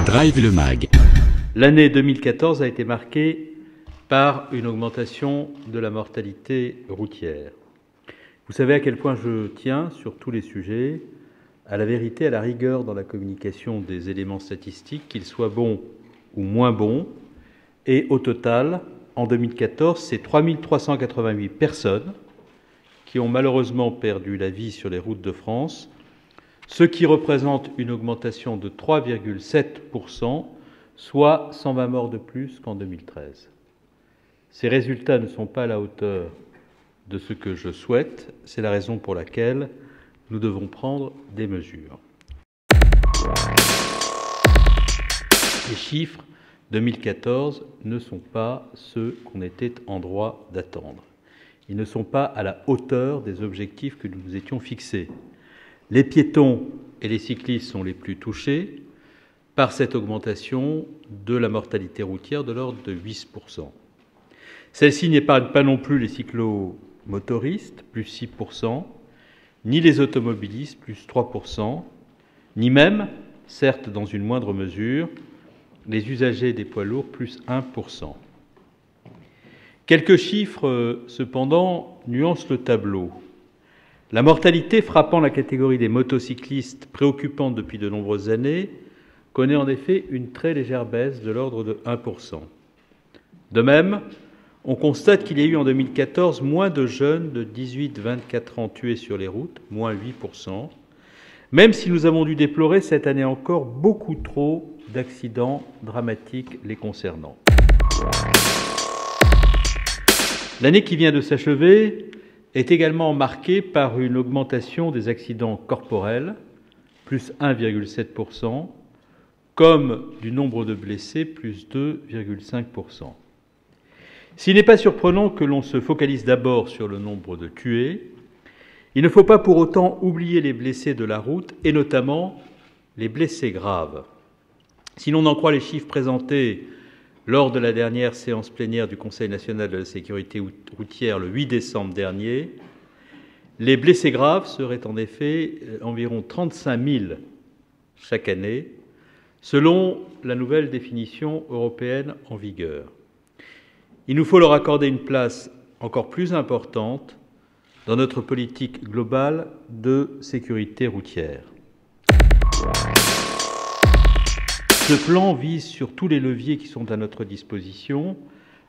Drive le Mag. L'année 2014 a été marquée par une augmentation de la mortalité routière. Vous savez à quel point je tiens, sur tous les sujets, à la vérité, à la rigueur dans la communication des éléments statistiques, qu'ils soient bons ou moins bons. Et au total, en 2014, c'est 3388 personnes qui ont malheureusement perdu la vie sur les routes de France, ce qui représente une augmentation de 3,7%, soit 120 morts de plus qu'en 2013. Ces résultats ne sont pas à la hauteur de ce que je souhaite, c'est la raison pour laquelle nous devons prendre des mesures. Les chiffres 2014 ne sont pas ceux qu'on était en droit d'attendre. Ils ne sont pas à la hauteur des objectifs que nous nous étions fixés. Les piétons et les cyclistes sont les plus touchés par cette augmentation de la mortalité routière de l'ordre de 8%. Celle-ci n'épargne pas non plus les cyclomotoristes, plus 6%, ni les automobilistes, plus 3%, ni même, certes dans une moindre mesure, les usagers des poids lourds, plus 1%. Quelques chiffres, cependant, nuancent le tableau. La mortalité frappant la catégorie des motocyclistes, préoccupante depuis de nombreuses années, connaît en effet une très légère baisse de l'ordre de 1%. De même, on constate qu'il y a eu en 2014 moins de jeunes de 18-24 ans tués sur les routes, moins 8%, même si nous avons dû déplorer cette année encore beaucoup trop d'accidents dramatiques les concernant. L'année qui vient de s'achever est également marquée par une augmentation des accidents corporels, plus 1,7%, comme du nombre de blessés, plus 2,5%. S'il n'est pas surprenant que l'on se focalise d'abord sur le nombre de tués, il ne faut pas pour autant oublier les blessés de la route, et notamment les blessés graves. Si l'on en croit les chiffres présentés lors de la dernière séance plénière du Conseil national de la sécurité routière le 8 décembre dernier, les blessés graves seraient en effet environ 35 000 chaque année, selon la nouvelle définition européenne en vigueur. Il nous faut leur accorder une place encore plus importante dans notre politique globale de sécurité routière. Ce plan vise sur tous les leviers qui sont à notre disposition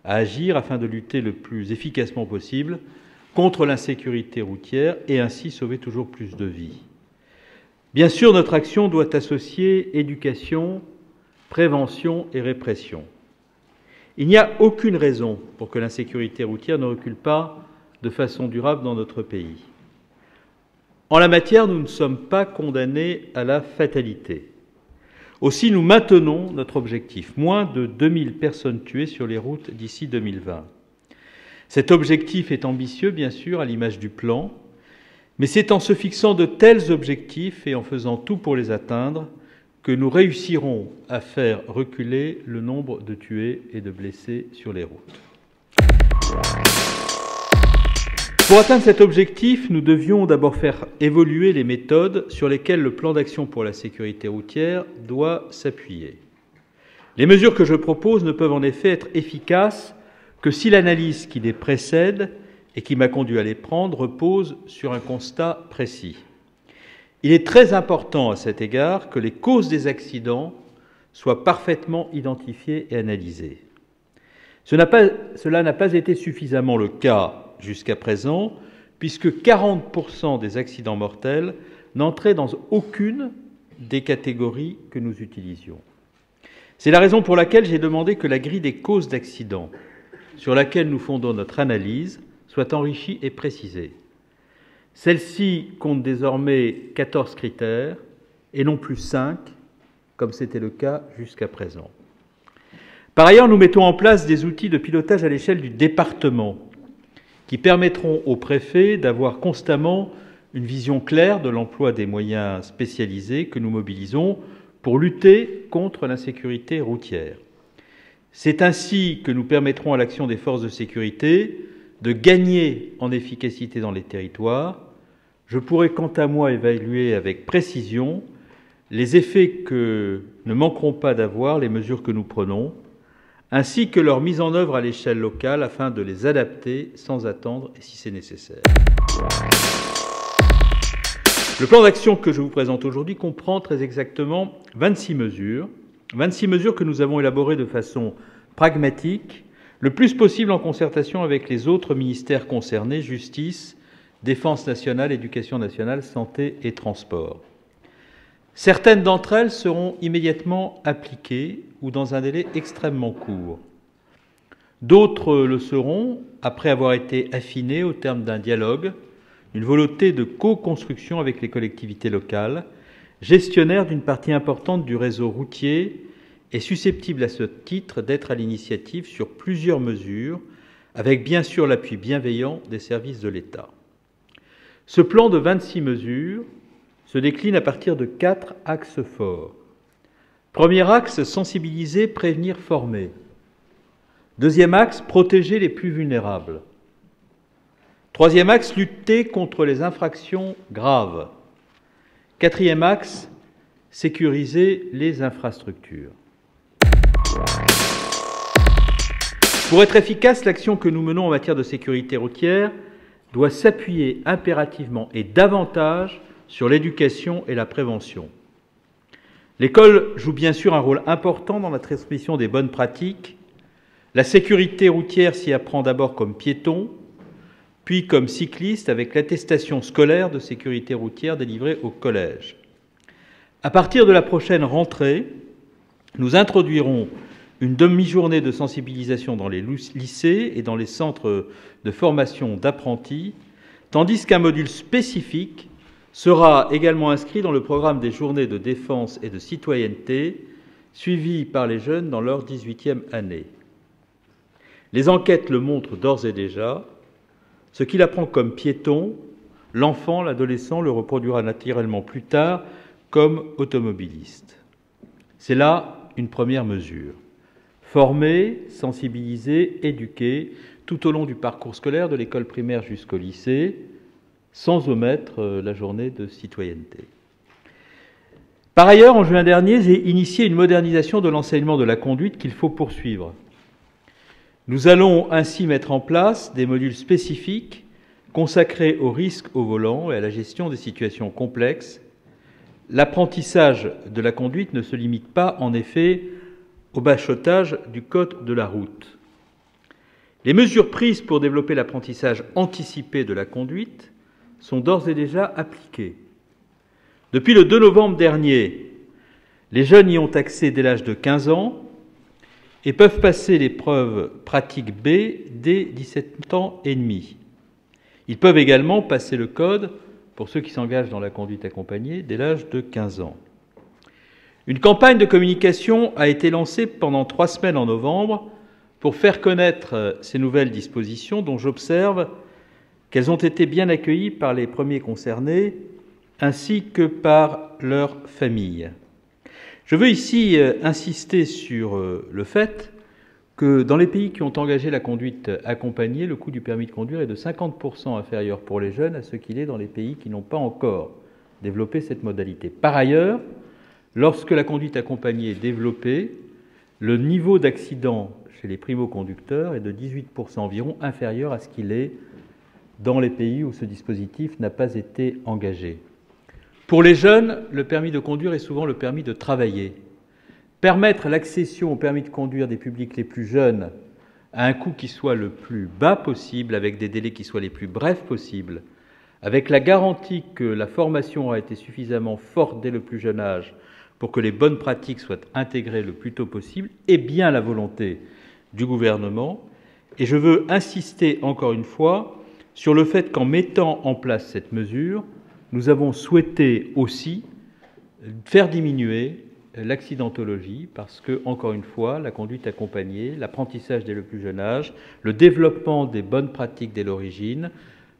à agir afin de lutter le plus efficacement possible contre l'insécurité routière et ainsi sauver toujours plus de vies. Bien sûr, notre action doit associer éducation, prévention et répression. Il n'y a aucune raison pour que l'insécurité routière ne recule pas de façon durable dans notre pays. En la matière, nous ne sommes pas condamnés à la fatalité. Aussi, nous maintenons notre objectif, moins de 2000 personnes tuées sur les routes d'ici 2020. Cet objectif est ambitieux, bien sûr, à l'image du plan, mais c'est en se fixant de tels objectifs et en faisant tout pour les atteindre que nous réussirons à faire reculer le nombre de tués et de blessés sur les routes. Pour atteindre cet objectif, nous devions d'abord faire évoluer les méthodes sur lesquelles le plan d'action pour la sécurité routière doit s'appuyer. Les mesures que je propose ne peuvent en effet être efficaces que si l'analyse qui les précède et qui m'a conduit à les prendre repose sur un constat précis. Il est très important à cet égard que les causes des accidents soient parfaitement identifiées et analysées. Cela n'a pas été suffisamment le cas jusqu'à présent, puisque 40% des accidents mortels n'entraient dans aucune des catégories que nous utilisions. C'est la raison pour laquelle j'ai demandé que la grille des causes d'accidents, sur laquelle nous fondons notre analyse, soit enrichie et précisée. Celle-ci compte désormais 14 critères, et non plus 5, comme c'était le cas jusqu'à présent. Par ailleurs, nous mettons en place des outils de pilotage à l'échelle du département, qui permettront au préfet d'avoir constamment une vision claire de l'emploi des moyens spécialisés que nous mobilisons pour lutter contre l'insécurité routière. C'est ainsi que nous permettrons à l'action des forces de sécurité de gagner en efficacité dans les territoires. Je pourrai quant à moi évaluer avec précision les effets que ne manqueront pas d'avoir les mesures que nous prenons, ainsi que leur mise en œuvre à l'échelle locale afin de les adapter sans attendre et si c'est nécessaire. Le plan d'action que je vous présente aujourd'hui comprend très exactement 26 mesures que nous avons élaborées de façon pragmatique, le plus possible en concertation avec les autres ministères concernés, justice, défense nationale, éducation nationale, santé et transport. Certaines d'entre elles seront immédiatement appliquées ou dans un délai extrêmement court. D'autres le seront après avoir été affinées au terme d'un dialogue, une volonté de co-construction avec les collectivités locales, gestionnaires d'une partie importante du réseau routier et susceptibles à ce titre d'être à l'initiative sur plusieurs mesures, avec bien sûr l'appui bienveillant des services de l'État. Ce plan de 26 mesures se décline à partir de 4 axes forts. Premier axe, sensibiliser, prévenir, former. Deuxième axe, protéger les plus vulnérables. Troisième axe, lutter contre les infractions graves. Quatrième axe, sécuriser les infrastructures. Pour être efficace, l'action que nous menons en matière de sécurité routière doit s'appuyer impérativement et davantage sur l'éducation et la prévention. L'école joue bien sûr un rôle important dans la transmission des bonnes pratiques. La sécurité routière s'y apprend d'abord comme piéton, puis comme cycliste avec l'attestation scolaire de sécurité routière délivrée au collège. À partir de la prochaine rentrée, nous introduirons une demi-journée de sensibilisation dans les lycées et dans les centres de formation d'apprentis, tandis qu'un module spécifique sera également inscrit dans le programme des journées de défense et de citoyenneté, suivies par les jeunes dans leur 18e année. Les enquêtes le montrent d'ores et déjà, ce qu'il apprend comme piéton, l'enfant, l'adolescent le reproduira naturellement plus tard comme automobiliste. C'est là une première mesure. Former, sensibiliser, éduquer tout au long du parcours scolaire de l'école primaire jusqu'au lycée, sans omettre la journée de citoyenneté. Par ailleurs, en juin dernier, j'ai initié une modernisation de l'enseignement de la conduite qu'il faut poursuivre. Nous allons ainsi mettre en place des modules spécifiques consacrés aux risques au volant et à la gestion des situations complexes. L'apprentissage de la conduite ne se limite pas, en effet, au bachotage du code de la route. Les mesures prises pour développer l'apprentissage anticipé de la conduite sont d'ores et déjà appliquées. Depuis le 2 novembre dernier, les jeunes y ont accès dès l'âge de 15 ans et peuvent passer l'épreuve pratique B dès 17 ans et demi. Ils peuvent également passer le code, pour ceux qui s'engagent dans la conduite accompagnée, dès l'âge de 15 ans. Une campagne de communication a été lancée pendant 3 semaines en novembre pour faire connaître ces nouvelles dispositions dont j'observe qu'elles ont été bien accueillies par les premiers concernés ainsi que par leurs familles. Je veux ici insister sur le fait que dans les pays qui ont engagé la conduite accompagnée, le coût du permis de conduire est de 50% inférieur pour les jeunes à ce qu'il est dans les pays qui n'ont pas encore développé cette modalité. Par ailleurs, lorsque la conduite accompagnée est développée, le niveau d'accident chez les primo-conducteurs est de 18% environ inférieur à ce qu'il est dans les pays où ce dispositif n'a pas été engagé. Pour les jeunes, le permis de conduire est souvent le permis de travailler. Permettre l'accession au permis de conduire des publics les plus jeunes à un coût qui soit le plus bas possible, avec des délais qui soient les plus brefs possibles, avec la garantie que la formation aura été suffisamment forte dès le plus jeune âge pour que les bonnes pratiques soient intégrées le plus tôt possible, est bien la volonté du gouvernement. Et je veux insister encore une fois sur le fait qu'en mettant en place cette mesure, nous avons souhaité aussi faire diminuer l'accidentologie parce que, encore une fois, la conduite accompagnée, l'apprentissage dès le plus jeune âge, le développement des bonnes pratiques dès l'origine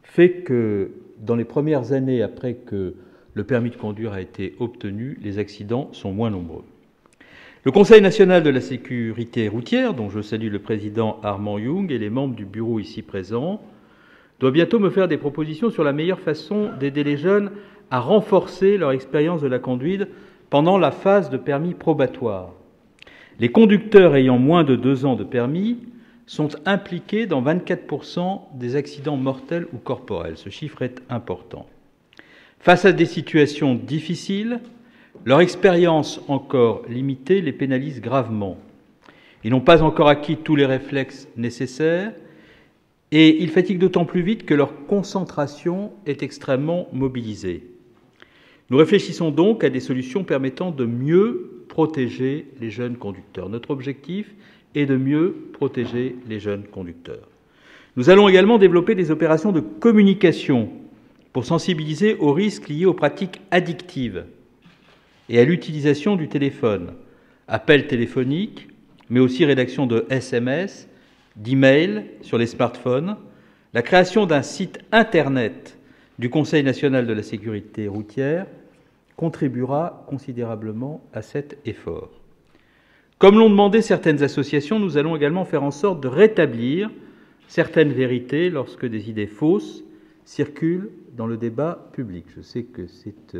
fait que dans les premières années après que le permis de conduire a été obtenu, les accidents sont moins nombreux. Le Conseil national de la sécurité routière, dont je salue le président Armand Young et les membres du bureau ici présents, doit bientôt me faire des propositions sur la meilleure façon d'aider les jeunes à renforcer leur expérience de la conduite pendant la phase de permis probatoire. Les conducteurs ayant moins de 2 ans de permis sont impliqués dans 24% des accidents mortels ou corporels. Ce chiffre est important. Face à des situations difficiles, leur expérience encore limitée les pénalise gravement. Ils n'ont pas encore acquis tous les réflexes nécessaires et ils fatiguent d'autant plus vite que leur concentration est extrêmement mobilisée. Nous réfléchissons donc à des solutions permettant de mieux protéger les jeunes conducteurs. Notre objectif est de mieux protéger les jeunes conducteurs. Nous allons également développer des opérations de communication pour sensibiliser aux risques liés aux pratiques addictives et à l'utilisation du téléphone, appels téléphoniques, mais aussi rédaction de SMS, d'emails sur les smartphones, la création d'un site Internet du Conseil national de la sécurité routière contribuera considérablement à cet effort. Comme l'ont demandé certaines associations, nous allons également faire en sorte de rétablir certaines vérités lorsque des idées fausses circulent dans le débat public. Je sais que c'est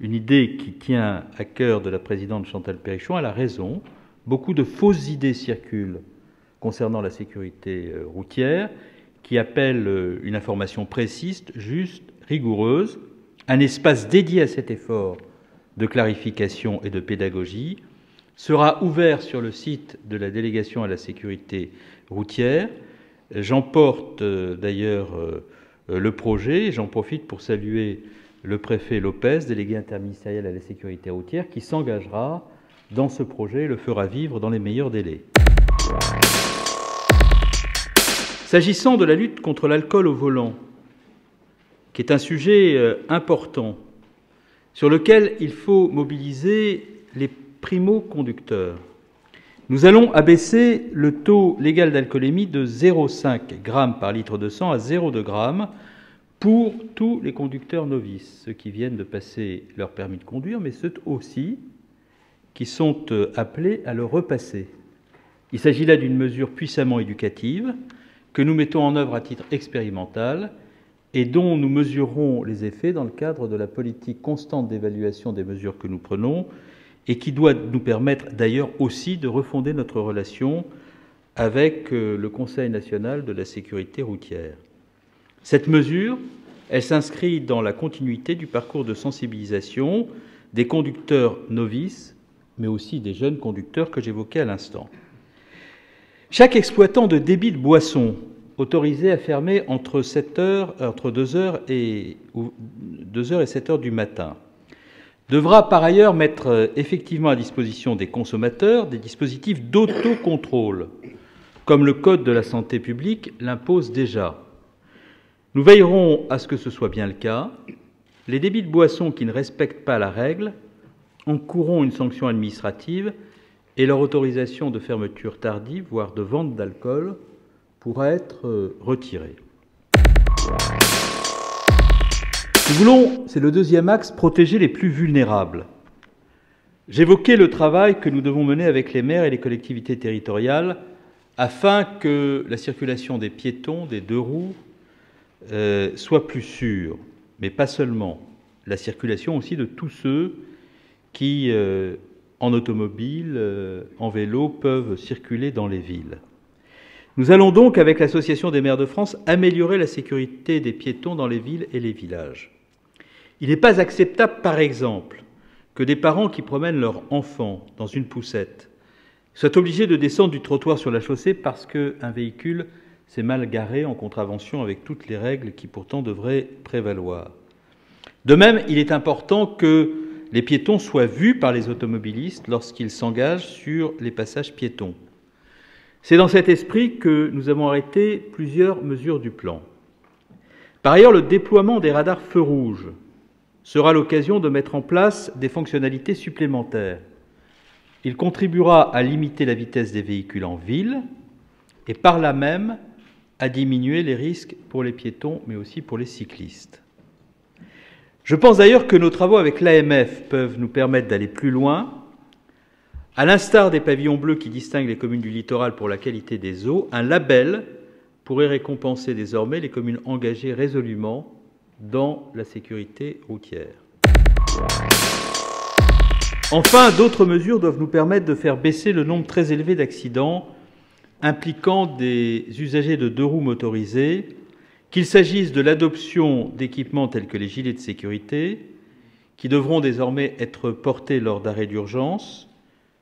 une idée qui tient à cœur de la présidente Chantal Perrichon. Elle a raison. Beaucoup de fausses idées circulent concernant la sécurité routière qui appellent une information précise, juste, rigoureuse. Un espace dédié à cet effort de clarification et de pédagogie sera ouvert sur le site de la délégation à la sécurité routière. J'en porte d'ailleurs le projet. J'en profite pour saluer le préfet Lopez, délégué interministériel à la sécurité routière, qui s'engagera dans ce projet et le fera vivre dans les meilleurs délais. S'agissant de la lutte contre l'alcool au volant, qui est un sujet important, sur lequel il faut mobiliser les primo-conducteurs, nous allons abaisser le taux légal d'alcoolémie de 0,5 g par litre de sang à 0,2 g pour tous les conducteurs novices, ceux qui viennent de passer leur permis de conduire, mais ceux aussi qui sont appelés à le repasser. Il s'agit là d'une mesure puissamment éducative que nous mettons en œuvre à titre expérimental et dont nous mesurerons les effets dans le cadre de la politique constante d'évaluation des mesures que nous prenons et qui doit nous permettre d'ailleurs aussi de refonder notre relation avec le Conseil national de la sécurité routière. Cette mesure, elle s'inscrit dans la continuité du parcours de sensibilisation des conducteurs novices, mais aussi des jeunes conducteurs que j'évoquais à l'instant. Chaque exploitant de débit de boissons autorisé à fermer entre 2h et 7h du matin devra par ailleurs mettre effectivement à disposition des consommateurs des dispositifs d'autocontrôle, comme le Code de la santé publique l'impose déjà. Nous veillerons à ce que ce soit bien le cas. Les débits de boissons qui ne respectent pas la règle encourront une sanction administrative et leur autorisation de fermeture tardive, voire de vente d'alcool, pourra être retirée. Nous voulons, c'est le deuxième axe, protéger les plus vulnérables. J'évoquais le travail que nous devons mener avec les maires et les collectivités territoriales afin que la circulation des piétons, des deux roues, soit plus sûre, mais pas seulement. La circulation aussi de tous ceux qui, en automobile, en vélo, peuvent circuler dans les villes. Nous allons donc, avec l'Association des maires de France, améliorer la sécurité des piétons dans les villes et les villages. Il n'est pas acceptable, par exemple, que des parents qui promènent leur enfant dans une poussette soient obligés de descendre du trottoir sur la chaussée parce qu'un véhicule s'est mal garé en contravention avec toutes les règles qui pourtant devraient prévaloir. De même, il est important que les piétons soient vus par les automobilistes lorsqu'ils s'engagent sur les passages piétons. C'est dans cet esprit que nous avons arrêté plusieurs mesures du plan. Par ailleurs, le déploiement des radars feux rouges sera l'occasion de mettre en place des fonctionnalités supplémentaires. Il contribuera à limiter la vitesse des véhicules en ville et par là même à diminuer les risques pour les piétons, mais aussi pour les cyclistes. Je pense d'ailleurs que nos travaux avec l'AMF peuvent nous permettre d'aller plus loin. À l'instar des pavillons bleus qui distinguent les communes du littoral pour la qualité des eaux, un label pourrait récompenser désormais les communes engagées résolument dans la sécurité routière. Enfin, d'autres mesures doivent nous permettre de faire baisser le nombre très élevé d'accidents impliquant des usagers de deux roues motorisés, qu'il s'agisse de l'adoption d'équipements tels que les gilets de sécurité, qui devront désormais être portés lors d'arrêts d'urgence,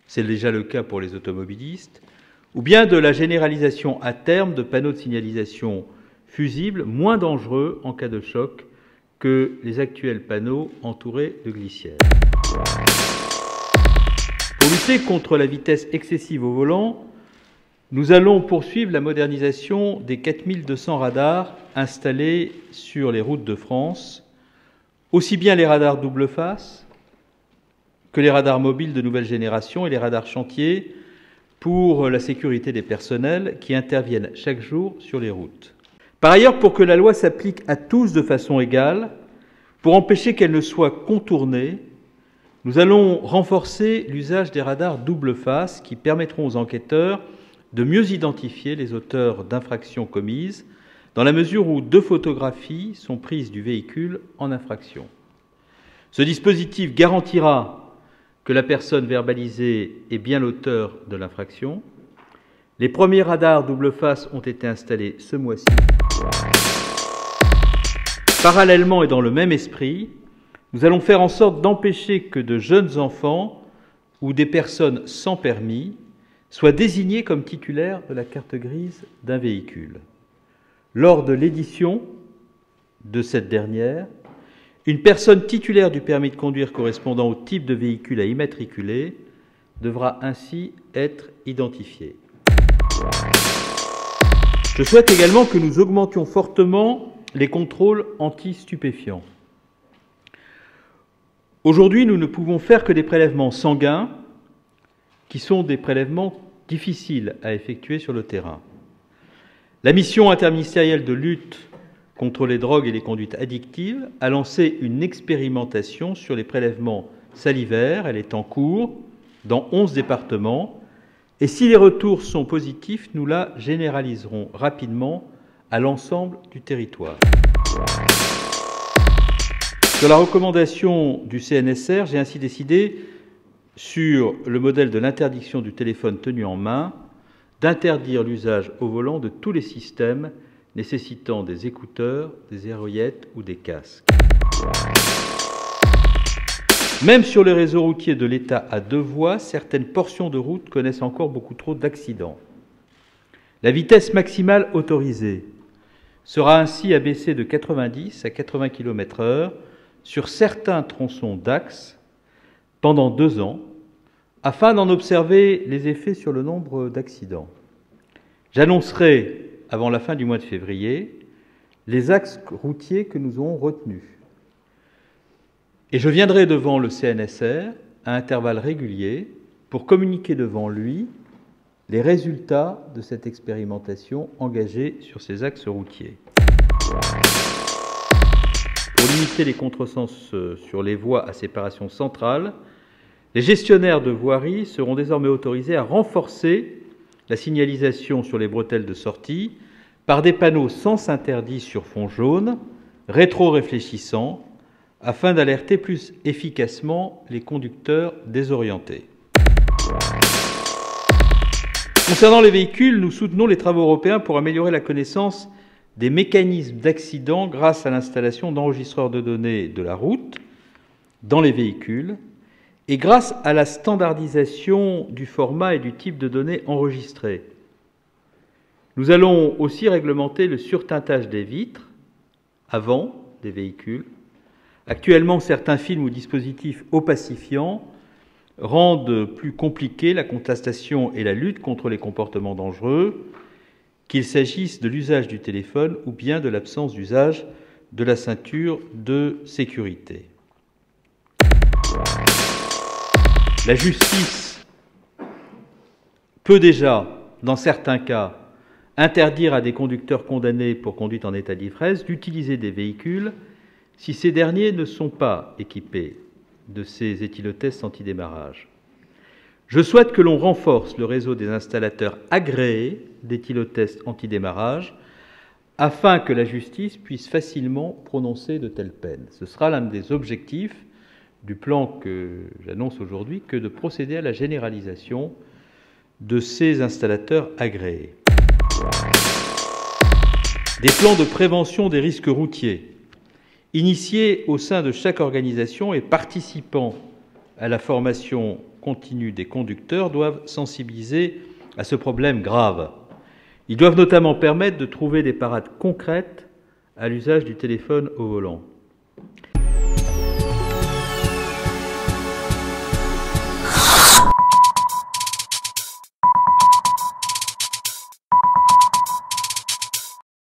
c'est déjà le cas pour les automobilistes, ou bien de la généralisation à terme de panneaux de signalisation fusibles moins dangereux en cas de choc que les actuels panneaux entourés de glissières. Pour lutter contre la vitesse excessive au volant, nous allons poursuivre la modernisation des 4200 radars installés sur les routes de France, aussi bien les radars double face que les radars mobiles de nouvelle génération et les radars chantier pour la sécurité des personnels qui interviennent chaque jour sur les routes. Par ailleurs, pour que la loi s'applique à tous de façon égale, pour empêcher qu'elle ne soit contournée, nous allons renforcer l'usage des radars double face qui permettront aux enquêteurs de mieux identifier les auteurs d'infractions commises, dans la mesure où 2 photographies sont prises du véhicule en infraction. Ce dispositif garantira que la personne verbalisée est bien l'auteur de l'infraction. Les premiers radars double face ont été installés ce mois-ci. Parallèlement et dans le même esprit, nous allons faire en sorte d'empêcher que de jeunes enfants ou des personnes sans permis soient désignés comme titulaires de la carte grise d'un véhicule. Lors de l'édition de cette dernière, une personne titulaire du permis de conduire correspondant au type de véhicule à immatriculer devra ainsi être identifiée. Je souhaite également que nous augmentions fortement les contrôles anti-stupéfiants. Aujourd'hui, nous ne pouvons faire que des prélèvements sanguins, qui sont des prélèvements difficiles à effectuer sur le terrain. La mission interministérielle de lutte contre les drogues et les conduites addictives a lancé une expérimentation sur les prélèvements salivaires. Elle est en cours dans 11 départements. Et si les retours sont positifs, nous la généraliserons rapidement à l'ensemble du territoire. Sur la recommandation du CNSR, j'ai ainsi décidé, sur le modèle de l'interdiction du téléphone tenu en main, d'interdire l'usage au volant de tous les systèmes nécessitant des écouteurs, des oreillettes ou des casques. Même sur les réseaux routiers de l'État à 2 voies, certaines portions de route connaissent encore beaucoup trop d'accidents. La vitesse maximale autorisée sera ainsi abaissée de 90 à 80 km/h sur certains tronçons d'axe pendant 2 ans, afin d'en observer les effets sur le nombre d'accidents. J'annoncerai, avant la fin du mois de février, les axes routiers que nous aurons retenus. Et je viendrai devant le CNSR à intervalles réguliers pour communiquer devant lui les résultats de cette expérimentation engagée sur ces axes routiers. Pour limiter les contresens sur les voies à séparation centrale, les gestionnaires de voirie seront désormais autorisés à renforcer la signalisation sur les bretelles de sortie par des panneaux sens interdit sur fond jaune, rétro-réfléchissants, afin d'alerter plus efficacement les conducteurs désorientés. Concernant les véhicules, nous soutenons les travaux européens pour améliorer la connaissance des mécanismes d'accident grâce à l'installation d'enregistreurs de données de la route dans les véhicules et grâce à la standardisation du format et du type de données enregistrées. Nous allons aussi réglementer le surteintage des vitres avant des véhicules. Actuellement, certains films ou dispositifs opacifiants rendent plus compliquée la contestation et la lutte contre les comportements dangereux, qu'il s'agisse de l'usage du téléphone ou bien de l'absence d'usage de la ceinture de sécurité. La justice peut déjà, dans certains cas, interdire à des conducteurs condamnés pour conduite en état d'ivresse d'utiliser des véhicules si ces derniers ne sont pas équipés de ces éthylotests anti-démarrage. Je souhaite que l'on renforce le réseau des installateurs agréés d'éthylotests anti-démarrage afin que la justice puisse facilement prononcer de telles peines. Ce sera l'un des objectifs du plan que j'annonce aujourd'hui que de procéder à la généralisation de ces installateurs agréés. Des plans de prévention des risques routiers, initiés au sein de chaque organisation et participant à la formation continue des conducteurs, doivent sensibiliser à ce problème grave. Ils doivent notamment permettre de trouver des parades concrètes à l'usage du téléphone au volant.